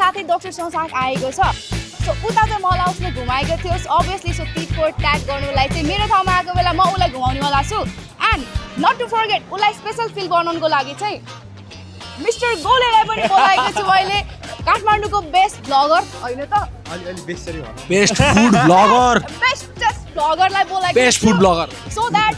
साथै डाक्टर संसार आएको छ सो उता चाहिँ मलाई उसले घुमाएको थियो so obviously so tit for tat गर्नुलाई चाहिँ मेरो ठाउँमा आएको बेला म उसलाई घुमाउनेवाला छु एन्ड नट टु फर्गेट उसलाई स्पेसल फिल बनाउनुको लागि चाहिँ मिस्टर गोलेलाई पनि बोलाएको छु मैले काठमाडौँको बेस्ट ब्लगर होइन त बेस्ट फुड ब्लगर बेस्टेस्ट ब्लगरलाई बोलाएको best food blogger so that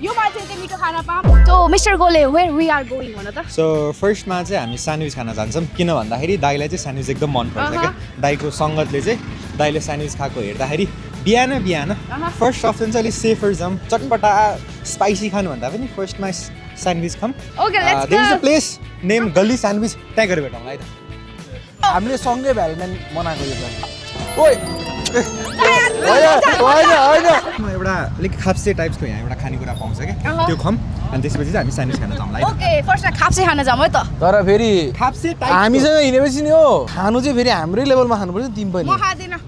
यो मान्छे चाहिँ मिठो खाना पाऊँ so mister Gole where we are going भन त सो फर्स्टमा चाहिँ हामी स्यान्डविच खान जान्छौँ किन भन्दाखेरि दाइलाई चाहिँ स्यान्डविच एकदम मनपर्छ क्या दाइको सङ्गतले चाहिँ दाइले स्यान्डविच खाएको हेर्दाखेरि बिहान फर्स्ट अप्सन चाहिँ अलिक सेफर जाउँ चटपटा स्पाइसी खानुभन्दा पनि फर्स्टमा स्यान्डविच खाऊँ there is a place name Galli sandwich त्यहाँ गएर भेटौँला है त हामीले सँगै भ्यालेन्टाइन मनाएको यो प्लान एउटा अलिक खाप्से टाइप्सको यहाँ एउटा खानेकुरा पाउँछ क्या त्यो खाऊँ अनि त्यसपछि चाहिँ हामी स्यान्डविच खान जाउँला है ओके फर्स्टमा खाप्से खान जाऊँ है त तर फेरि खाप्से हामीसँग हिँडेपछि नि हो खानु चाहिँ फेरि हाम्रै लेभलमा खानुपर्छ तिमी पनि म खाँदिनँ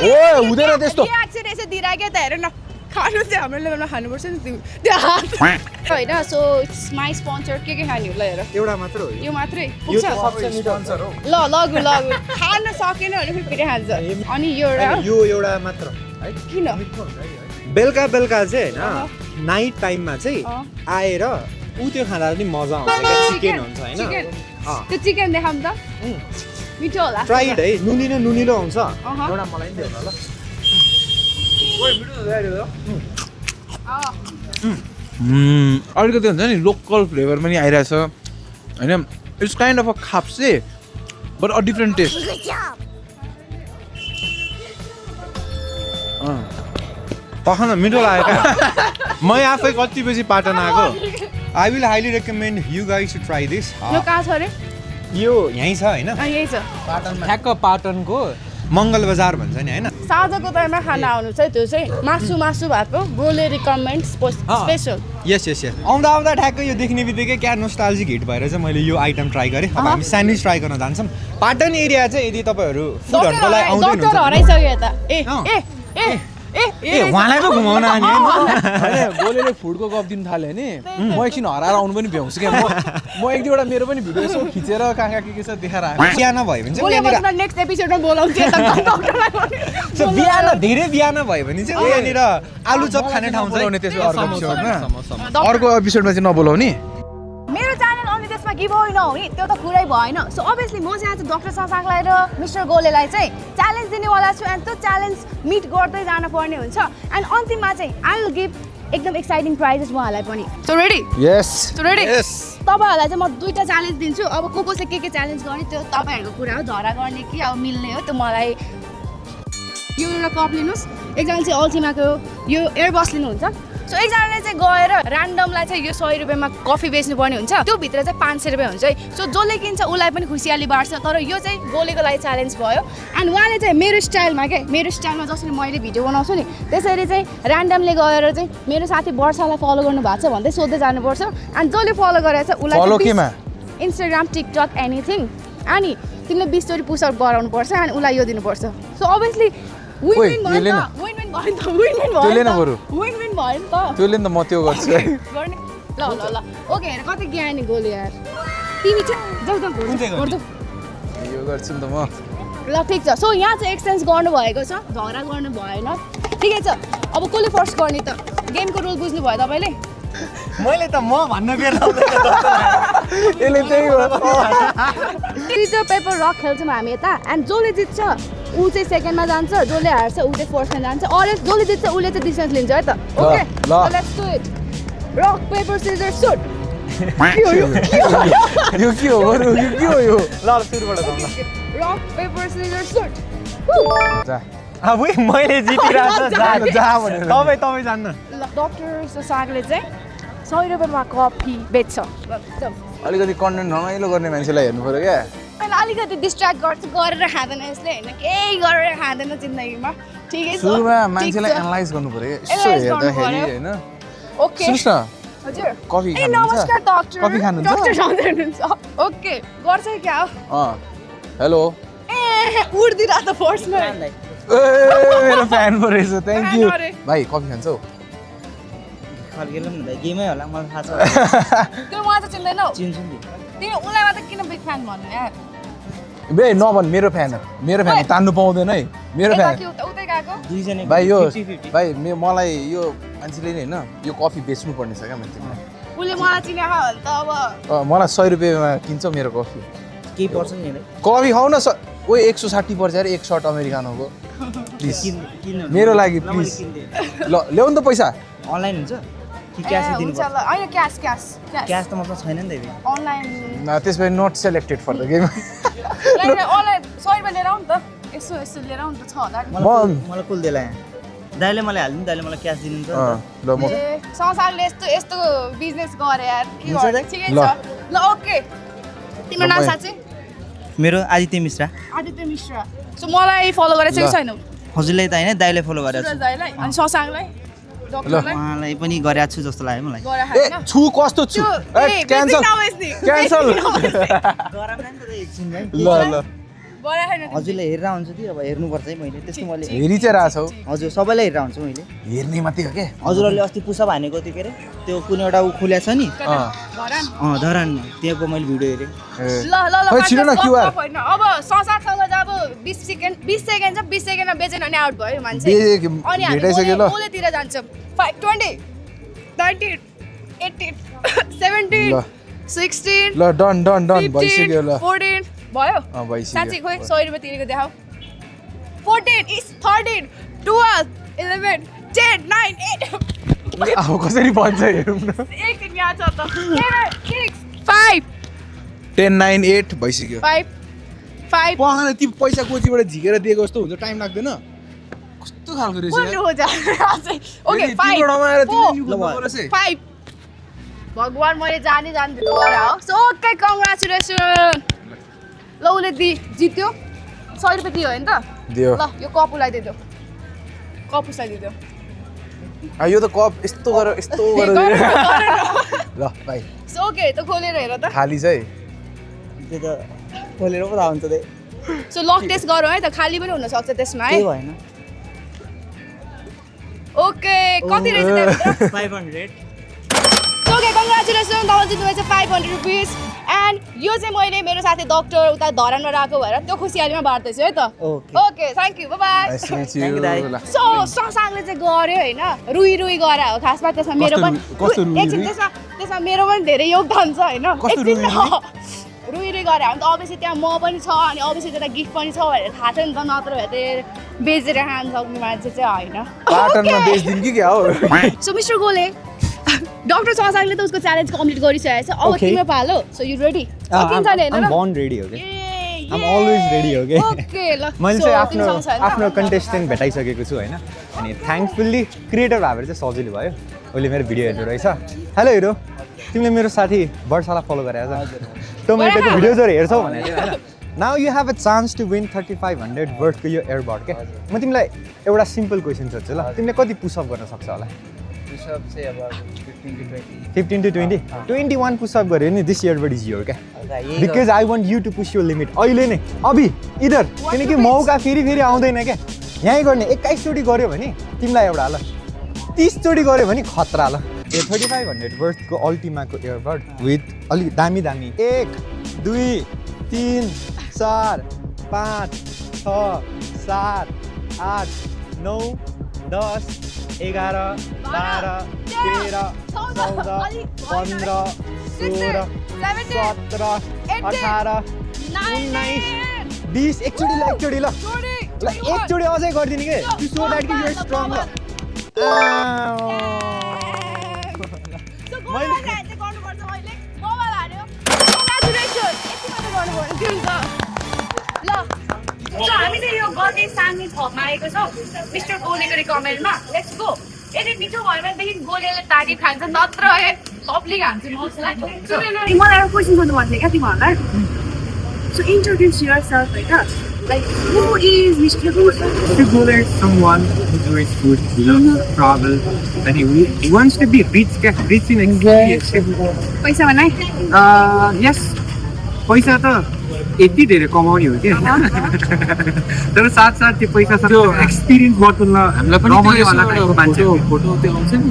ओए हुँदैन त्यस्तो रियाक्सन यसो दिइराख्यो त हेर न खानु चाहिँ हाम्रो लेभलमा खानुपर्छ नि तिमी त्यो हात होइन सो इट्स माई स्पोन्सर के खाने होला हेर एउटा मात्र हो यो मात्रै यो पुग्छ त सबसे स्पोन्सर हो ल लगु खान सकेन भने फेरि फेरि खान्छ अनि यो यो एउटा मात्र है किन बेलुका चाहिँ होइन नाइट टाइममा चाहिँ आएर ऊ त्यो खाँदा पनि मजा आउँछ क्या चिकन हुन्छ होइन त्यो चिकन देखाउँ त मिठो होला फ्राइड है नुनिलो आउँछ एउटा मलाई नि देऊ न ल अलिकति हुन्छ नि लोकल फ्लेभर पनि आइरहेछ होइन it's kind of a khapse but a different taste पखान मिठो लाग्यो क्या म आफै कति बेसी पाटन आएको I will highly recommend you guys to try this यो कहाँ छ अरे यो यहीँ छ होइन यही छ ठ्याक्क पाटनको मङ्गल बजार भन्छ नि होइन साँझको टाइममा खाना आउनु चाहिँ त्यो चाहिँ मासु भएको गोले रिकमेन्ड स्पेसल यस आउँदा ठ्याक्कै यो देख्ने बित्तिकै क्या नोस्टाल्जिक हिट भएर चाहिँ मैले यो आइटम ट्राई गरेँ अब हामी स्यान्डविच ट्राई गर्न जान्छौँ पाटन एरिया चाहिँ यदि तपाईँहरू फुडहरूको लागि आउँदै डक्टर हराइसक्यो यता ए उहाँलाई पो घुमाउन आने गोलेले फुडको गफ दिनु थाल्यो नि म एकछिन हराएर आउनु पनि भ्याउँछु क्या म एक दुईवटा मेरो पनि भिडियो यसो खिचेर कहाँ के छ देखाएर आएको बिहान भयो भने चाहिँ नेक्स्ट एपिसोडमा बोलाउँछु धेरै बिहान भयो भने चाहिँ यहाँनिर आलु चप खाने ठाउँ छ अर्को एपिसोडमा चाहिँ नबोलाउने मेरो च्यानल अनि त्यसमा गिभ अवे नहुने त्यो त कुरै भएन सो अभियसली म चाहिँ आज डाक्टर शशाङ्कलाई र मिस्टर गोलेलाई चाहिँ च्यालेन्ज दिनेवाला छु एन्ड त्यो च्यालेन्ज मिट गर्दै जान पर्ने हुन्छ एन्ड अन्तिममा चाहिँ आई विल गिभ एकदम एक्साइटिङ प्राइजेस उहाँलाई पनि सो रेडी यस तपाईँहरूलाई चाहिँ म दुईवटा च्यालेन्ज दिन्छु अब को चाहिँ के च्यालेन्ज गर्ने त्यो तपाईँहरूको कुरा हो झरा गर्ने कि अब मिल्ने हो त्यो मलाई यो एउटा कप लिनुहोस् एकजना चाहिँ अल्टिमाको यो एयरबस लिनुहुन्छ सो एकजनाले चाहिँ गएर ऱ्यान्डमलाई चाहिँ यो 100 रुपियाँमा कफी बेच्नुपर्ने हुन्छ त्यो भित्र चाहिँ 500 रुपियाँ हुन्छ है सो जसले किन्छ उसलाई पनि खुसियाली बाँड्छ तर यो चाहिँ गोलेको लागि च्यालेन्ज भयो एन्ड उहाँले चाहिँ मेरो स्टाइलमा जसरी मैले भिडियो बनाउँछु नि त्यसरी चाहिँ ऱ्यान्डमले गएर चाहिँ मेरो साथी वर्षालाई फलो गर्नु भएको छ भन्दै सोध्दै जानुपर्छ एन्ड जसले फलो गरेर चाहिँ उसलाई इन्स्टाग्राम टिकटक एनिथिङ अनि तिमीले 20 चोटि पुसअप गराउनुपर्छ एन्ड उसलाई यो दिनुपर्छ सो अभियसली विन भयो नि त त्यसले नि त म त्यो गर्छु गर्ने ल ओके हेर कति ज्ञानी गोले यार तिमी चाहिँ जाऊ यो गर्छु नि त म ल ठिक छ सो यहाँ चाहिँ एक्सचेन्ज गर्नुभएको छ झगडा गर्नु भएन ठिकै छ अब कसले फर्स्ट गर्ने त गेमको रुल बुझ्नु भयो तपाईँले मैले त म भन्न सिजर पेपर रक खेल्छौँ हामी यता एन्ड जसले जित्छ ऊ चाहिँ सेकेन्डमा जान्छ जसले हार्छ ऊ चाहिँ फर्स्टमा जान्छ अरे जसले जित्छ उसले चाहिँ डिस्टेन्स लिन्छ है त okay let's do it rock paper scissor shoot यो के हो यो ल सुरुबाट जाउँ ल रक पेपर सिजर सुट अब मैले जितिरहेको तपाईँ जान्न ल डाक्टर शशाङ्कले चाहिँ 100 रुपियाँमा कफी बेच्छ अलिकति कन्टेन्ट रमाइलो गर्ने मान्छेलाई हेर्नु पर्यो क्या पहिला अलिकति डिस्ट्र्याक्ट गर्छ गरेर खाँदैन यसले होइन केही गरेर खाँदैन जिन्दगीमा ठिकै छ सुरुमा मान्छेलाई एनालाइज गर्नु पर्यो यसो हेर्दाखेरि होइन ओके सुन्नुहोस् न हजुर कफी ए नमस्कार डाक्टर कफी खानुहुन्छ डाक्टर हुनुहुन्छ ओके गर्छ क्या हेलो ए उड्दिरा त फर्स्टमा मेरो फ्यान पो रहेछ थ्याङ्क यू भाइ कफी खान्छौ गेमै होला मलाई थाहा छ त्यो मलाई त चिन्दैनौ चिन्छु नि तिमी उसलाई मात्र किन बिग फ्यान भन्नु यार बे नभन मेरो फ्यान तान्नु पाउँदैन है मेरो फ्यान उतै गएको दुईजना भाइ यो 50-50 भाइ मलाई यो मान्छेले नि होइन यो कफी बेच्नु पर्ने छ क्या मान्छेले उसले मलाई चिनेको हो भने त अब मलाई 100 रुपियाँमा किन्छ मेरो कफी केही पर्छ नि हेर कफी खाऊ न ओ 160 पर्छ अरे एक सर्ट अमेरिकानोको प्लिज किन मेरो लागि प्लिज ल ल्याउ नि त पैसा अनलाइन हुन्छ कि क्यास दिनु हुन्छ ल हैन क्यास क्यास त मसँग छैन नि त अनलाइन त्यसपछि not selected for the game online 100 रुपियाँ लिएर आउँ नि त यसो लिएर आउँ त 6000 मलाई कुल देला दाइले मलाई हाल्नु दाइले मलाई क्यास दिनुहुन्छ ल म संसारले यस्तो बिजनेस गरे यार के हुन्छ गर्ने त? ठिकै ल। छ ल ओके तिम्रो नाम साँच्चै मेरो आदित्य मिश्रा आदित्य मिश्रा सो मलाई फलो गरेछ कि ल। छैन हजुरलाई त होइन दाइले फलो गरेको छु सुरज दाइलाई अनि ससाङलाई डक्टरलाई उहाँलाई पनि गरेको छु जस्तो लाग्यो मलाई गरे ए हैन छु कस्तो छु क्यान्सल क्यान्सल ल ल गरे हैन हजुरले हेरेर हुन्छ कि अब हेर्नुपर्छ है मैले त्यसको मैले हेरि चाहिँ रहेछौ हजुर सबैलाई हेरेर हुन्छ मैले हेर्ने मात्रै हो के हजुरहरूले अस्ति पुसअप हानेको थियो के अरे त्यो कुनै एउटा ऊ खुल्या छ नि घरान धरानमा त्यहाँको मैले भिडियो हेरेँ ल ल ल खोइ छिटो न, QR। होइन अब संसारसँग चाहिँ अब 20 सेकेन्ड छ 20 सेकेन्डमा बेचेन भने आउट भयो मान्छे अनि भेटाइसक्यो ल ओलेतिर जान्छ 5 20 19 18 17 ल 16 ल डन डन डन भइसक्यो ल 14 भयो भइसक्यो साँच्चै खोइ 100 रुपियाँ तिरेको देखाऊ 14 is 13 12 11 10 9 8 अब कसरी भन्छ हेरौँ न एकछिन यहाँ छ त 6 5 10 9 8 भइसक्यो 5 5 पहाड ती पैसा कोचीबाट झिकेर दिएको जस्तो हुन्छ टाइम लाग्दैन कस्तो खालको रहेछ कुन यार हो जा ओके फेरि 5 तिमीबाट आएर तिमीले नि ल कुद्नु परेछ है। 5 भगवान मैले जान्दिनँ गरा हो सो ओके कङ्ग्रेचुलेसन ल उसले जित्यो 100 रुपियाँ दियो होइन त दियो ल यो कपुलाई दिइदियो कपुसलाई दिइदियो यो त कप यस्तो गरेर ल भाइ सो ओके त खोलेर हेर त खाली छ है त्यो त खोलेर पो थाहा हुन्छ त्यही सो लक टेस्ट गरौँ है त खाली पनि हुनसक्छ त्यसमा है केही भएन ओके कति रहेछ त्यहाँभित्र 500 सो ओके कङ्ग्रेचुलेसन तपाईँ जित्नुभएछ 500 रुपिस एन्ड यो चाहिँ मैले मेरो साथी डक्टर उता धरानमा रहेको भएर त्यो खुसियालीमा बाँड्दैछु है त okay okay thank you by Nice to meet you. Thank you, दाइ। ल। सो संसारले चाहिँ गर्यो होइन रुई गरा हो खासमा त्यसमा मेरो पनि कस्तो रुई? एकछिन त्यसमा मेरो पनि धेरै योगदान छ होइन कस्तो एकछिन रुई? रुई गरे भने त अभियसली त्यहाँ म पनि छ अनि अभियसली त्यता गिफ्ट पनि छ भनेर थाहा छ नि त नत्र भए त बेचेर खान सक्ने मान्छे चाहिँ होइन पाटनमा बेच्दिन कि क्या हो सो मिस्टर गोले डक्टर संसारले त उसको च्यालेन्ज कम्प्लिट गरिसकेको छ अब Okay. तिम्रो पालो सो यु रेडी सकिन्छ नि I'm होइन born ready हो के I'm I'm always ready, okay? Okay ल मैले So, चाहिँ तिमीसँग छ नि त? आफ्नो कन्टेस्टेन्ट भेटाइसकेको छु होइन अनि थ्याङ्कफुल्ली क्रिएटर भएर चाहिँ सजिलो भयो उसले मेरो भिडियो हेर्नु रहेछ हेलो हिरो तिमीले मेरो साथी वर्षालाई फलो गरेको छ टोमेटोको भिडियोजहरू हेर्छौ भनेर चाहिँ होइन now you have a chance to win 3500 वर्थको यो एयरबड के म तिमीलाई एउटा सिम्पल क्वेसन सोध्छु ल तिमीले कति पुसअप गर्न सक्छ होला पुसअप चाहिँ अब 15 to 20 21 पुसअप गऱ्यो नि दिस एयरबड इज योर क्या because I want you to push यो लिमिट अहिले नै अभि इधर किनकि मौका फेरि आउँदैन क्या यहीँ गर्ने 21 चोटि गऱ्यो भने तिमीलाई एउटा ल 30 चोटि गऱ्यो भने खतरा ल यो 3500 वर्थको अल्टिमाको एयरबड विथ अलिक दामी 1 2 3 4 5 6 7 8 9 10 11 12 13 14 15 16 17 18 19 20 एकचोटि ल एकचोटि अझै गरिदिने के टु सो द्याट कि युआर स्ट्रङ ल हामी चाहिँ यो गर्ने साङ्गे थपमा आएको छौँ मिस्टर गोलेको रिकमेन्डमा लेट्स गो यदि मिठो भयो भनेदेखि गोलेले तारिफ खान्छ नत्र पब्लिक हान्छ मलाई एउटा क्वेसन सोध्नु भन्थ्यो क्या तिमीहरूलाई सो इन्ट्रोड्युस युअरसेल्फ होइन like who is mister Gole Mr. Gula is someone who enjoys food, he loves to travel, and he wants to be rich in experience. पैसा बनाए Yes, पैसा त यति धेरै कमाउने हो क्या तर साथसाथ त्यो पैसा त्यो एक्सपिरियन्स बटुल्न हामीलाई पनि रमाइलो वाला टाइपको मान्छे फोटो त्यो आउँछ नि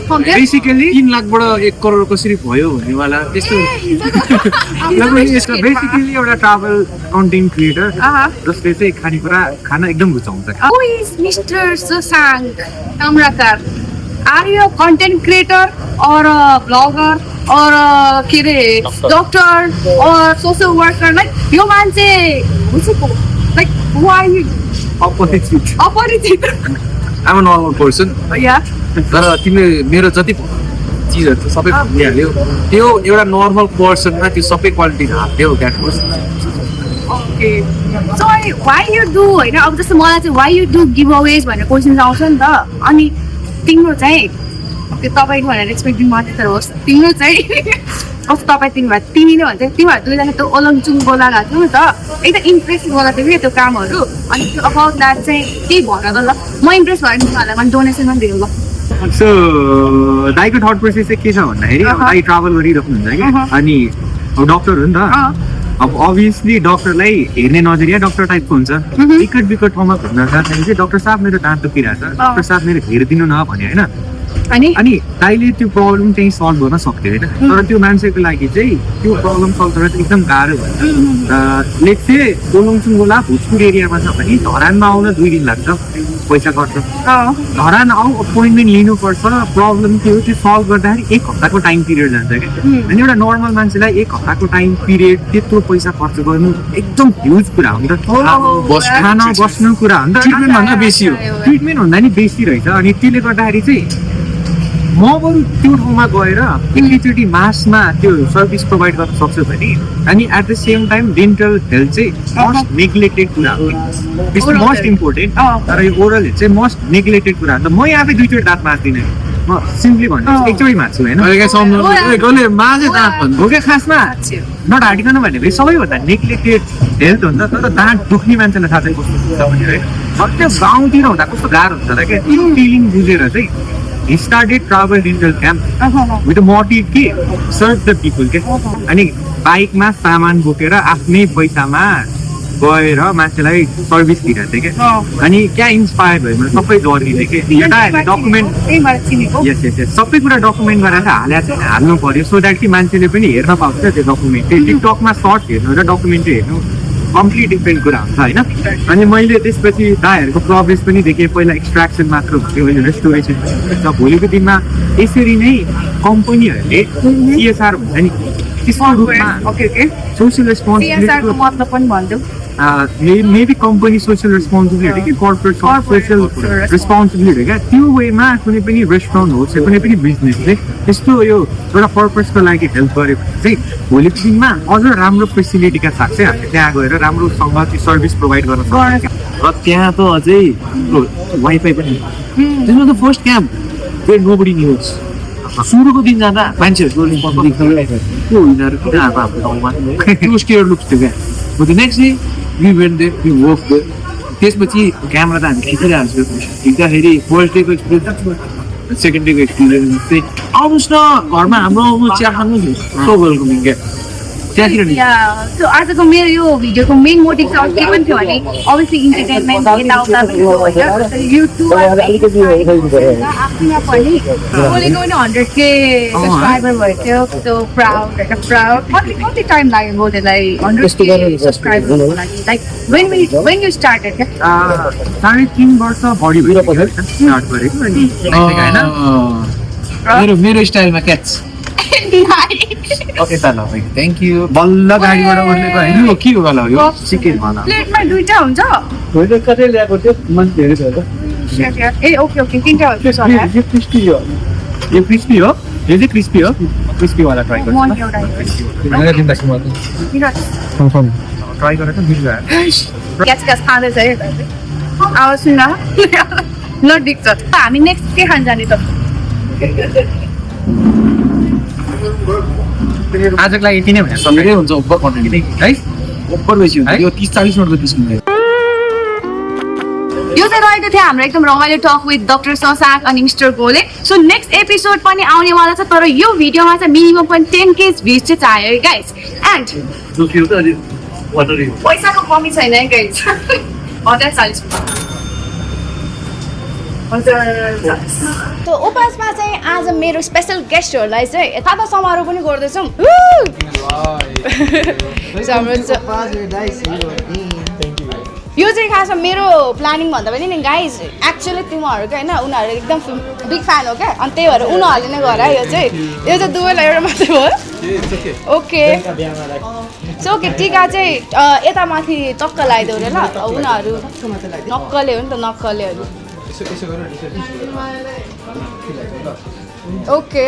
बेसिकली 3 लाखबाट 1 करोड कसरी भयो भन्नेवाला त्यस्तो बेसिकली एउटा ट्राभल कन्टेन्ट क्रिएटर जसले चाहिँ खाना एकदम रुचाउँछ Who is Mr. Sasank Kamrakar? Are you a content creator or a blogger or a doctor or social worker? Like you man say, like why you opposite opposite? आम normal person Yeah. तर तिमीले मेरो जति चिजहरू छ सबै भनिहाल्यो त्यो एउटा नर्मल पर्सनमा त्यो सबै क्वालिटी हाल्यो that was Okay. So why you do होइन अब जस्तो मलाई चाहिँ why you do giveaways भनेर क्वेसन्स आउँछ नि त अनि तिम्रो चाहिँ त्यो तपाईँको भनेर एक्सपेक्टिङ मात्रै तर होस् तिम्रो चाहिँ कस्तो तिमीले भन्छ तिमीहरू दुईजना त्यो ओलङचुङ बोला गएको थियो नि त एकदम इम्प्रेस बोला थियो कि त्यो कामहरू अनि त्यो अबाउट द्याट चाहिँ त्यही भन त ल म इम्प्रेस भयो तिमीहरूलाई मैले डोनेसन पनि दिनु ल सो दाइको थट प्रोसेस चाहिँ के छ भन्दाखेरि अब दाइ ट्राभल गरिराख्नुहुन्छ कि अनि अब डक्टर हो नि त अब अभियसली डक्टरलाई हेर्ने नजरिया डक्टर टाइपको हुन्छ विकट ठाउँमा घुम्न जाँदाखेरि चाहिँ डक्टर साहब मेरो दाँत दुखिरहेछ डक्टर साहब मेरो हेरिदिनु न भने होइन अनि दाइले त्यो प्रब्लम चाहिँ सल्भ गर्न सक्थ्यो होइन तर त्यो मान्छेको लागि चाहिँ त्यो प्रब्लम सल्भ गर्न चाहिँ एकदम गाह्रो हुन्छ लेट चाहिँ ओलङचुङ गोला भोजपुर एरियामा छ भने धरानमा आउन 2 दिन लाग्छ पैसा खर्च धरान आऊ अपोइन्टमेन्ट लिनुपर्छ प्रब्लम के हो त्यो सल्भ गर्दाखेरि 1 हप्ताको टाइम पिरियड जान्छ कि अनि एउटा नर्मल मान्छेलाई 1 हप्ताको टाइम पिरियड त्यत्रो पैसा खर्च गर्नु एकदम ह्युज कुरा हो नि त खाना बस्नु कुरा हो नि त ट्रिटमेन्टभन्दा बेसी हो ट्रिटमेन्ट भन्दा नि बेसी रहेछ अनि त्यसले गर्दाखेरि चाहिँ म बरु त्यो ठाउँमा गएर एकैचोटि मासमा त्यो सर्भिस प्रोभाइड गर्न सक्छु भने अनि at the same time dental health चाहिँ मोस्ट नेग्लेक्टेड कुरा हो इट्स मोस्ट इम्पोर्टेन्ट तर यो ओरल हेल्थ चाहिँ मोस्ट नेग्लेक्टेड कुरा हो त म यहाँ 2 दाँत माझ्दिनँ म सिम्पली भन्छु एकचोटि माझ्छु होइन हो क्या खासमा नढाँटिकन भनेपछि सबैभन्दा नेग्लेक्टेड हेल्थ हुन्छ तर दाँत दुख्ने मान्छेलाई थाहा चाहिँ कस्तो हुन्छ भने है त्यो गाउँतिर हुँदा कस्तो गाह्रो हुन्छ क्या त्यो फिलिङ बुझेर चाहिँ he started travel dental camp with a motive कि serve the people के अनि बाइकमा सामान बोकेर आफ्नै पैसामा गएर मान्छेलाई सर्भिस दिइरहेको थिएँ क्या अनि क्या इन्सपायर भयो मैले सबै गरिदिने कि एउटा डकुमेन्ट यस सबै कुरा डकुमेन्ट गरेर हाल्नु पर्यो सो द्याट कि मान्छेले पनि हेर्न पाउँछ त्यो डकुमेन्ट टिकटकमा सर्ट्स हेर्नु र डकुमेन्ट्री हेर्नु कम्प्लिट डिफ्रेन्ट कुरा हुन्छ होइन अनि मैले त्यसपछि दाइहरूको प्रोग्रेस पनि देखेँ पहिला एक्सट्र्याक्सन मात्र हुन्थ्यो अहिले रेस्टोरेसन र भोलिको दिनमा यसरी नै कम्पनीहरूले सिएसआर भन्छ नि त्यसको रूपमा सोसियल रेस्पोन्सिबिलिटी मतलब पनि भन्छु मेबी कम्पनी सोसियल रेस्पोन्सिबिलिटी कि कर्पोरेट सोसियल रेस्पोन्सिबिलिटी क्या त्यो वेमा कुनै पनि रेस्टुरेन्ट होस् या कुनै पनि बिजनेसले त्यस्तो यो एउटा पर्पजको लागि हेल्प गरेको चाहिँ भोलिको दिनमा अझ राम्रो फेसिलिटीका साथ चाहिँ हामीले त्यहाँ गएर राम्रोसँग त्यो सर्भिस प्रोभाइड गर्न सक्छ र त्यहाँ त अझै वाइफाई पनि त्यसमा त first camp where nobody knows सुरुको दिन जाँदा मान्छेहरूको त्यो उनीहरू किन आएको हाम्रो ठाउँमा त्यो स्केयर लुक्स थियो क्या the next day we went there we work there त्यसपछि क्यामेरा त हामी खिचिरहेको छु खिच्दाखेरि फर्स्ट डेको एक्सपिरियन्स सेकेन्ड डेको एक्सपिरियन्स चाहिँ आउनुहोस् न घरमा हाम्रो आउनु चिया खानु सो वेलकमिङ क्या सो आजको मेरो यो भिडियोको मेन मोटिभ चाहिँ के पनि थियो भने अभियसली इन्टरटेनमेन्ट यताउता आफूमा पनि बोलेको पनि 100K सब्सक्राइबर भएको थियो सो प्राउड कति टाइम लाग्यो बोलेलाई 100K सब्सक्राइबरको लागि लाइक when you started क्या 3.5 वर्ष बढी भयो स्टार्ट गरेको अनि मेरो स्टाइलमा क्याच ओके ल थ्याङ्क यू बल्ल गाडीबाट ओर्लेको होइन के हो होला यो चिकन होला प्लेटमा दुईटा हुन्छ होइन कतै ल्याएको थियो मान्छेहरू थियो ए ओके तीनटा हुन्छ सर यो क्रिस्पी हो यो क्रिस्पी हो यो चाहिँ क्रिस्पी हो क्रिस्पी वाला ट्राई गर्छु मन एउटा कन्फर्म ट्राई गरेर मिल्छ ग्यास खाँदैछ है आवाज सुन ल डिक्छ हामी नेक्स्ट के खान जाने त आजको लागि यति नै भने सबै हुन्छ ओभर कन्टेन्ट है ओभर बेसी हुन्छ यो 30-40 मिनटको 30 मिनट यो चाहिँ रहेको थियो हाम्रो एकदम रमाइलो टक विथ डाक्टर शशाङ्क अनि मिस्टर गोले सो नेक्स्ट एपिसोड पनि आउनेवाला छ तर यो भिडियोमा चाहिँ मिनिमम पनि 10K भ्युज चाहिँ चाहियो है गाइस एन्ड पैसाको कमी छैन है गाइस 140 सो उपासमा चाहिँ आज मेरो स्पेसल गेस्टहरूलाई चाहिँ यता समारोह पनि गर्दैछौँ यो चाहिँ खासमा मेरो प्लानिङ भन्दा पनि नि गाइज एक्चुअली तिमीहरूको होइन उनीहरू एकदम बिग फ्यान हो क्या अनि त्यही भएर उनीहरूले नै गर यो चाहिँ दुवैलाई एउटा मात्रै भयो ओके सो ओके टिका चाहिँ यता माथि टक्क लगाइदेऊ अरे ल उनीहरू नक्कले हो नि त नक्कलेहरू ओके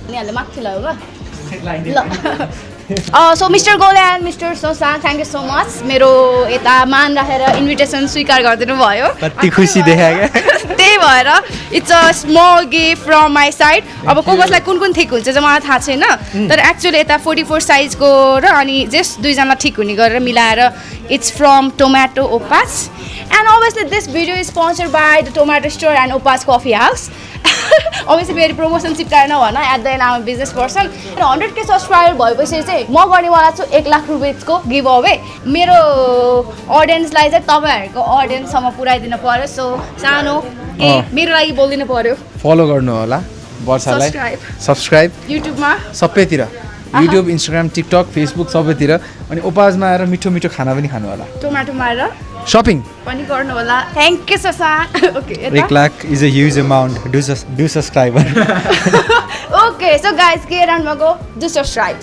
उनीहरूले माथि लगायो ल so mister Gole and mister Sosa thank you so much मेरो यता मान राखेर इन्भिटेसन स्वीकार गरिदिनु भयो कति खुसी देखा क्या त्यही भएर it's a small gift from my side अब कसलाई कुन कुन ठिक हुन्छ चाहिँ मलाई थाहा छैन तर एक्चुअली यता 44 साइजको र अनि जस्ट दुईजना ठिक हुने गरेर मिलाएर इट्स फ्रम टोमेटो ओपास and obviously this video is sponsored by the tomato store and ओपास कफी हाउस अभियसली मेरो प्रमोसन चिप्टाएर नभन at the end um business person र 100K सब्सक्राइबर भएपछि चाहिँ म गर्नेवाला छु 1 लाख रुपियाँको गिभ अवे मेरो अडियन्सलाई चाहिँ तपाईँहरूको अडियन्ससम्म पुऱ्याइदिनु पर्यो सो सानो मेरो लागि बोलिदिनु पर्यो फलो गर्नु होला वर्षालाई सब्सक्राइब युट्युबमा सबैतिर युट्युब इन्स्टाग्राम टिकटक फेसबुक सबैतिर अनि उपासमा आएर मिठो मिठो खाना पनि खानु होला टोमेटोमा आएर सपिङ पनि गर्नु होला थ्याङ्क यू ससा okay 1 lakh is a huge amount do subscriber okay so guys के राउन्डमा गो डु सब्सक्राइब